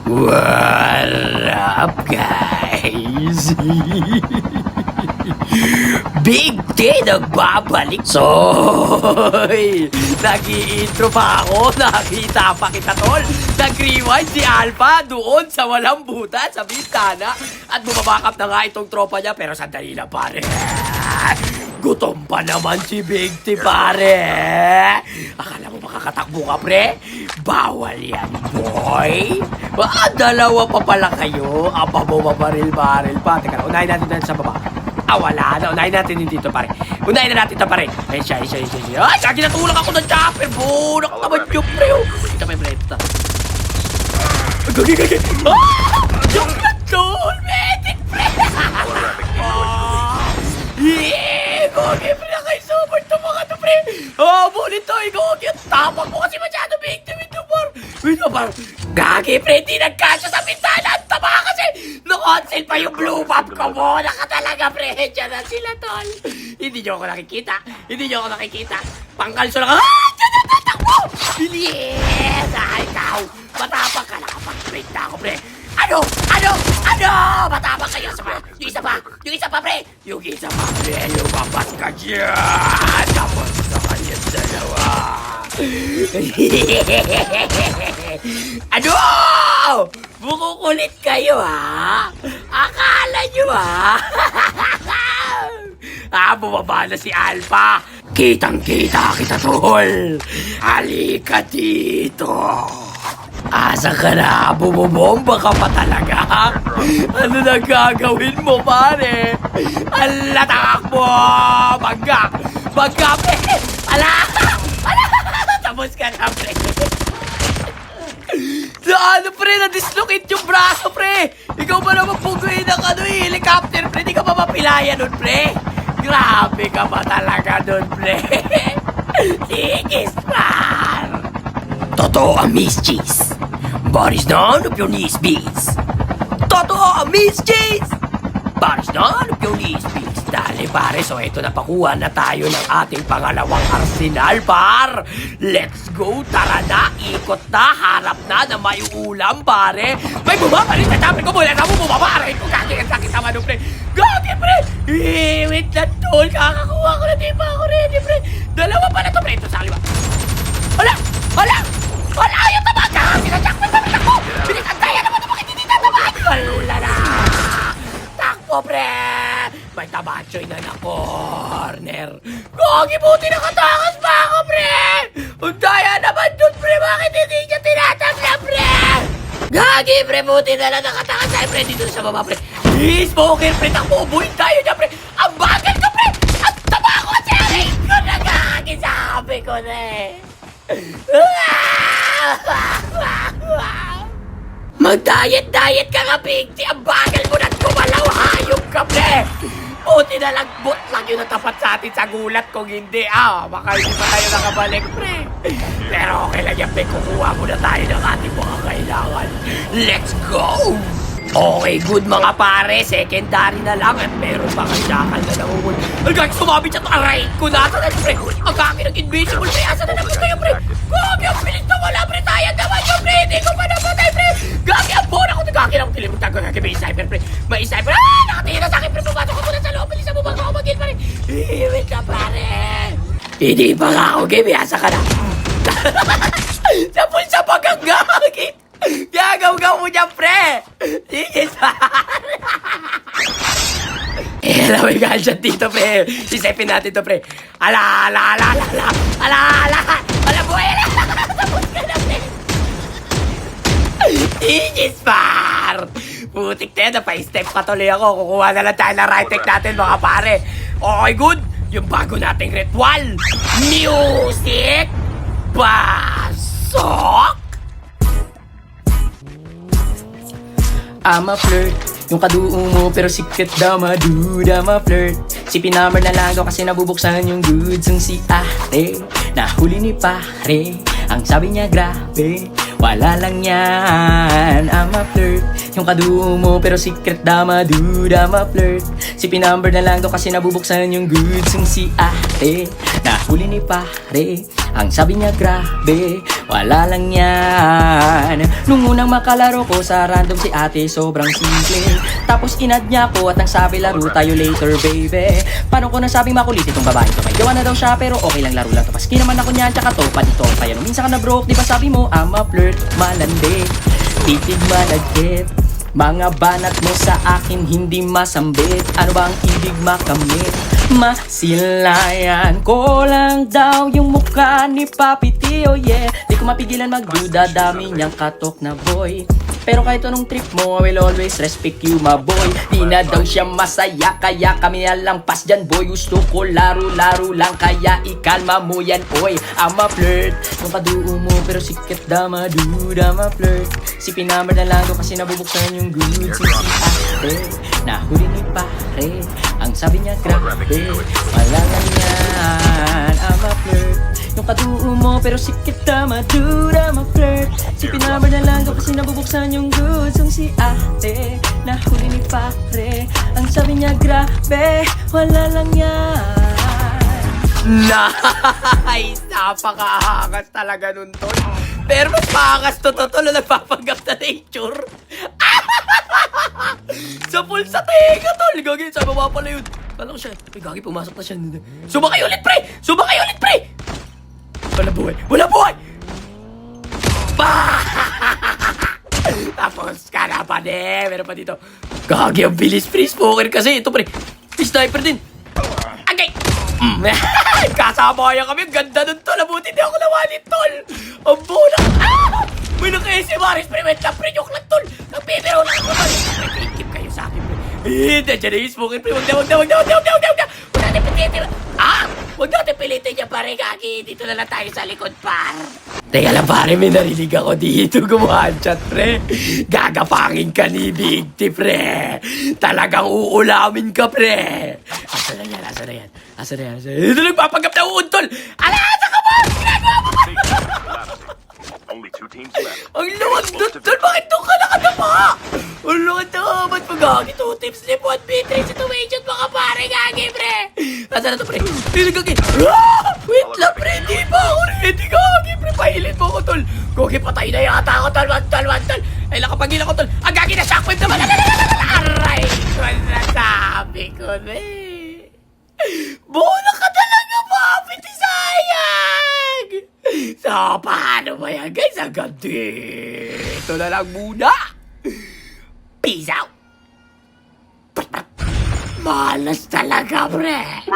What up, guys? Big T nagbabalik. Soy! Nag-i-intro pa ako. Nakita pa kita, tol. Nag-rewind si Alpha doon sa walang butas sa bintana. At bumabakap na nga itong tropa niya. Pero sandali lang, pare. Gutom pa naman si Big T, pare. Akala mo makakatakbo ka, pre? Bawal yan, boy. Dalawa pa pala kayo. Apa mo mabaril-baril pa. Teka lang, unahin natin sa baba. Wala na. Unahin natin din dito, pare. Unahin na natin ito, pare. Ay, siya. Ay, kagi natulak ako ng chopper, bro. Nakataman yung pre. Ito pa yung pre. Ito. Gagi. Yung natol, medic, pre. Yeah, gagi, pre. Nakaisumar ito mga ito, pre. Bulit to, gagi. Tapak mo kasi masyado victim ito, par. Ito, par. Gagi, pre. Di nagkasya sa bintana. Ang taba kasi. Naka-cancel pa yung blue pop ko mo. Nakatalaga, pre. Diyan na sila, tol. Hindi nyo ako nakikita. Pangkalso lang. Diyan na tatakbo. Bilis. Ikaw. Matapang ka. Nakapag-break na ako, pre. Ano? Matapang kayo sa mga. Yung isa pa, pre. Lumabas ka dyan. Tapos sa kanyang dalawa. Ano? Bukukulit kayo, ha? Akala nyo, ha? Bumaba na si Alpha. Kitang-kita kita, tol. Halika dito. Asa ka na? Bumubomba ka pa talaga? Ano na gagawin mo, pare? Alatak mo! Bagga, pre! Ala! Tapos ka na, pre! Ano, pre? Na-dislocate yung braso, pre! Ikaw ba naman puguin ng helicopter, pre? Di ka pa mapilaya nun, pre? Grabe ka pa talaga nun, pre! Sige, Spar! Totoo ang Miss Cheese. Boris none of your knees beats. Totoo ang Miss Cheese. Boris none of your knees beats. Dali, pare, so ito na, pakuha na tayo ng ating pangalawang arsenal, par. Let's go, tara na, ikot na, harap na may ulam, pare. May bumabalit sa chopper ko, mula na mo bumabara. Ito, gagi, ang sakit naman, pre. Gagi, pre. Wait lang, tol, kakakuha ko na, di pa ako ready, pre. Dalawa pala to, pre. Ito sa kaliwa. Wala, yung tama, gagi, na chopper, pamitak mo. Binikantaya naman ito, bakit hindi tatamaan? Wala na. Takbo, pre. May tabachoy na corner. Gagi, buti nakatakas pa ako, pre! Ang daya naman dun, pre! Bakit hindi niya tinatagla, pre? Gagi, pre! Buti na lang nakatakas tayo, pre! Dito sa baba, pre! Smoker, pre! Takbubuhin tayo niya, pre! Ang bagal ko, pre! Ang taba ko kasi aray ko na, gagi! Sabi ko na eh! Mag-diet ka nga, Big T! Ang bagal mo na kumalaw! Hayop ka, pre! Buti na lang, bot lang yun natapat sa atin sa gulat. Kung hindi, baka hindi pa tayo nakabalik, pre. Pero okay lang yan, pre. Kukuha muna tayo ng ating mga kailangan. Let's go! Okay, good mga pare. Secondary na lang at meron pa kasyakal na nangungun. Ay, guys, sumabit siya. Aray ko na. Asa na, pre? Ang kaki ng invisible, pre. Asa na naman kayo, pre? Gagi, ang pilit na wala, pre. Tayo naman yun, pre. Hindi ko pa napatay, pre. Gagi, ang bona ko. Gagi ng tilimutan ko. Gagi, may sniper, pre. May sniper. Nakatingin na sa akin, pre. Pumasok ko muna sa loob. Bilisan mo bago ako mag-in, pare. Wait na, pare. Hindi pa nga ako, game. Asa ka na. Sa pulsa pa kang gagi. Gagaw-gaw mo dyan, pre. Sige, alam mo yung gadget dito, pre. Isipin natin to, pre. Ala, boy, tapos ka na, pre. Sige, Spar. Putik na yan, pa-step patuloy ako. Kukuha na lang tayo ng right tech natin, mga pare. Okay, good. Yung bago nating ritual. Music. Pasok. I'm a flirt, yung kaduo mo pero secret daw dude, I'm a flirt. Si pinamar na lang daw kasi nabubuksan yung goods ng si ate. Nahuli ni pare, ang sabi niya grabe, wala lang yan. I'm a flirt, yung kaduo mo pero secret daw dude, I'm a flirt. Si pinamar na lang daw kasi nabubuksan yung goods ng si ate. Nahuli ni pare, Ang sabi niya grabe, wala lang yan. Nung unang makalaro ko sa random si ate, sobrang simple. Tapos inad niya ako at ang sabi laro tayo later baby. Paano ko nasabing makulit itong babae to? May gawa na daw siya pero okay lang, laro lang to. Paski naman ako niyan, tsaka to, panito pa yan. Minsan ka na broke, di ba sabi mo, ama flirt, malandi, titig malagkit. Mga banat mo sa akin hindi masambit. Ano ba ang ibig makamit? Masilayan ko lang daw yung mukha ni Papi Tio, yeah. Di ko mapigilan magduda, dami niyang katok na boy. Pero kahit anong trip mo, I will always respect you, my boy. Di na daw siya masaya, kaya kami na lang pas dyan, boy. Gusto ko laro-laro lang, kaya ikalma mo yan, oy. Ama flirt, yung kaduo mo, pero sikat dama, dama flirt. Si pinamar na lang doon kasi nabubuksan yung goods. Si ate, nahuli ni pare. Ang sabi niya grabe, wala nga yan. Ama flirt, yung kaduo mo, pero sikat dama, dama flirt. Si pinamar na lang doon kasi nabubuksan yung goods. Si ate, nahuli ni pare. Ang sabi niya grabe, wala lang yan. Nice! Napaka-ahangas talaga nun, tol. Pero mas maangas to, tol, na nagpapanggap na nature. Sa full sa tenga, tol. Gagi, sa baba pala yun. Kala ko siya, ay gagi, pumasok na siya. Sumakay ulit, pre! Sumakay ulit, pre! Wala buhay! Wala buhay! Tapos ka na pa, de. Meron pa dito. Gagi, ang bilis, pre. Smoker kasi. Ito, pre. Sniper din. Agay! Kasama kaya kami. Ganda nun, tol. Abuti di ako nawalit, tol. Ang bulang. May naka-SMRS, pre. Wait lang, pre. Joke lang, tol. Nagpipiro lang ako, tol. Pre, keep kayo sa akin, pre. Nandiyan na yung smoker, pre. Wag na. Huwag natin pilitin. Huwag natin pilitin niya, pare. Gagi, dito na lang tayo sa likod, par. Teka lang, pare. May narinig ako dito. Gumanchat, pre. Gagapangin ka ni Big T, pre. Talagang uulamin ka, pre. Asa na yan? Ito nagpapanggap na uuntol. Asa ka ba? Ginagawa mo ba? Only 2 teams left. Ang luwag doon, tol. Bakit doon ka nakadapa? Ang luwag na. Ba't magagi? 2 teams slip, 1v3 situation, mga pare. Gagi, pre. Asa na to, pre? Hindi gagi. Wait lang, pre. Hindi pa ako ready. Gagi, pre. Pahilin mo ko, tol. Gagi, patay na yata ako, tol. Wag, tol. Ay, nakapagila ko, tol. Ang gagi na shockwave naman. Aray, ko na sabi ko, eh. Bola ka talaga, Papi, sayang! So, paano ba yan, guys? Hanggang dito na lang muna. Peace out! Malas talaga, pre.